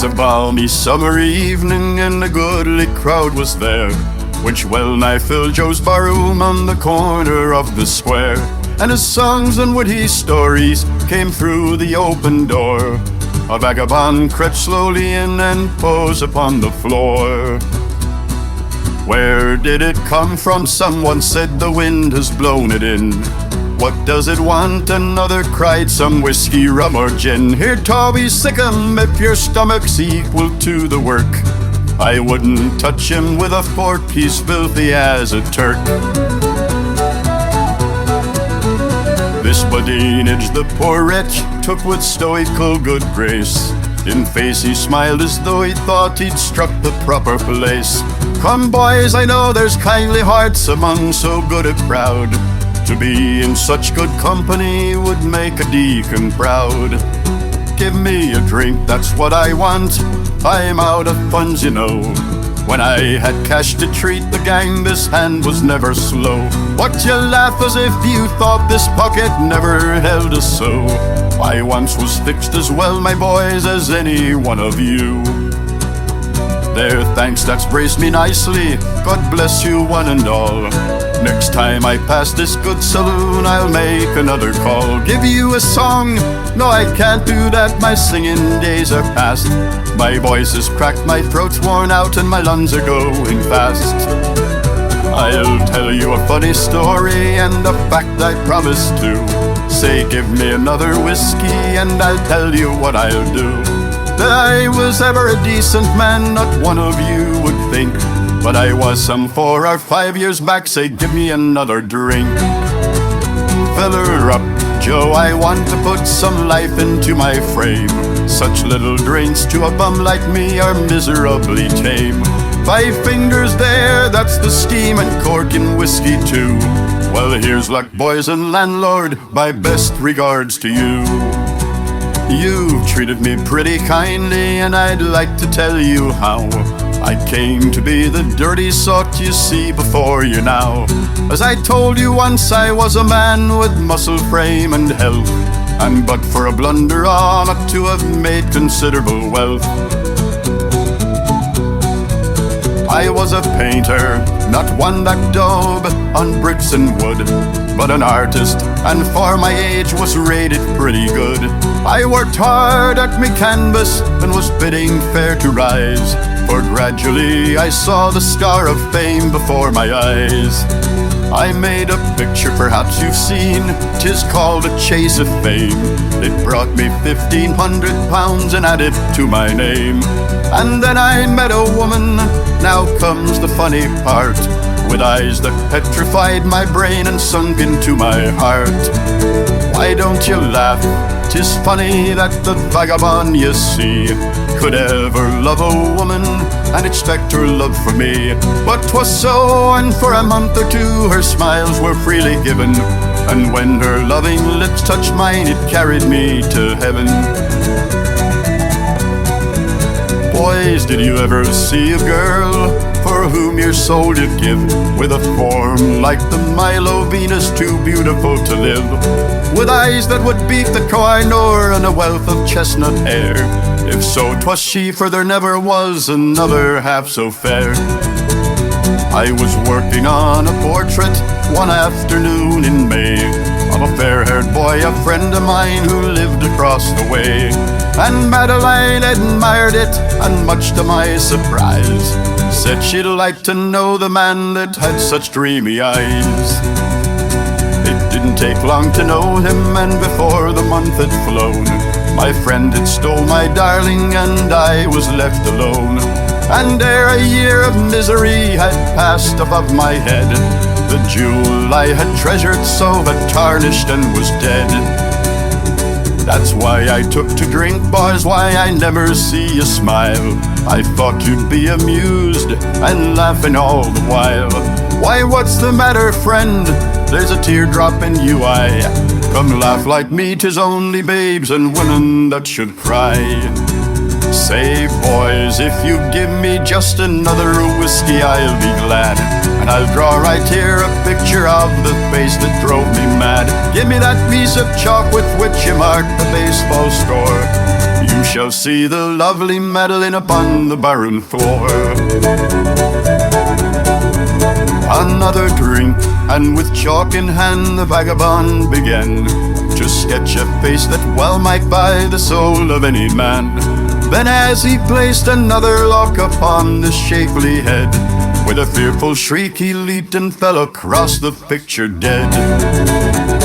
'Twas a balmy summer evening and a goodly crowd was there, which well nigh filled Joe's barroom on the corner of the square. And his songs and witty stories came through the open door. A vagabond crept slowly in and posed upon the floor. Where did it come from? Someone said the wind has blown it in. What does it want? Another cried, some whiskey, rum or gin. Here, Toby, sick 'em if your stomach's equal to the work. I wouldn't touch him with a four-piece filthy as a Turk. This badinage the poor wretch took with stoical good grace. In face he smiled as though he thought he'd struck the proper place. Come boys, I know there's kindly hearts among so good a crowd. To be in such good company would make a deacon proud. Give me a drink, that's what I want. I'm out of funds, you know. When I had cash to treat the gang, this hand was never slow. What, you laugh as if you thought this pocket never held a so? I once was fixed as well, my boys, as any one of you. There, thanks, that's braced me nicely. God bless you one and all. Next time I pass this good saloon, I'll make another call. Give you a song? No, I can't do that, my singing days are past. My voice is cracked, my throat's worn out, and my lungs are going fast. I'll tell you a funny story and a fact I promised to. Say, give me another whiskey and I'll tell you what I'll do. That I was ever a decent man, not one of you would think. But I was some 4 or 5 years back, say, give me another drink. Fill her up, Joe, I want to put some life into my frame. Such little drinks to a bum like me are miserably tame. 5 fingers there, that's the steam, and cork in whiskey too. Well, here's luck, boys, and landlord, my best regards to you. You've treated me pretty kindly, and I'd like to tell you how I came to be the dirty sort you see before you now. As I told you once, I was a man with muscle frame and health, and but for a blunder on it to have made considerable wealth. I was a painter, not one that daub on bricks and wood, but an artist, and for my age was rated pretty good. I worked hard at me canvas and was bidding fair to rise, for gradually I saw the star of fame before my eyes. I made a picture perhaps you've seen, 'tis called A Chase of Fame. It brought me £1,500 and added to my name. And then I met a woman, now comes the funny part, with eyes that petrified my brain and sunk into my heart. Why don't you laugh? 'Tis funny that the vagabond you see could ever love a woman and expect her love for me. But 'twas so, and for a month or two her smiles were freely given, and when her loving lips touched mine, it carried me to heaven. Boys, did you ever see a girl for whom your soul you'd give, with a form like the Milo Venus, too beautiful to live, with eyes that would beat the Koh-i-Noor and a wealth of chestnut hair? If so, 'twas she, for there never was another half so fair. I was working on a portrait one afternoon in May of a fair-haired boy, a friend of mine who lived across the way. And Madeline admired it, and much to my surprise, said she'd like to know the man that had such dreamy eyes. It didn't take long to know him, and before the month had flown, my friend had stole my darling, and I was left alone. And ere a year of misery had passed above my head, the jewel I had treasured so had tarnished and was dead. That's why I took to drink, boys, why I never see you smile. I thought you'd be amused and laughing all the while. Why, what's the matter, friend? There's a teardrop in you eye. Come laugh like me, 'tis only babes and women that should cry. Say, boys, if you give me just another whiskey, I'll be glad. And I'll draw right here a picture of the face that drove me mad. Give me that piece of chalk with which you marked the baseball score. You shall see the lovely Madeline upon the barroom floor. Another drink, and with chalk in hand the vagabond began to sketch a face that well might buy the soul of any man. Then as he placed another lock upon the shapely head, with a fearful shriek he leaped and fell across the picture dead.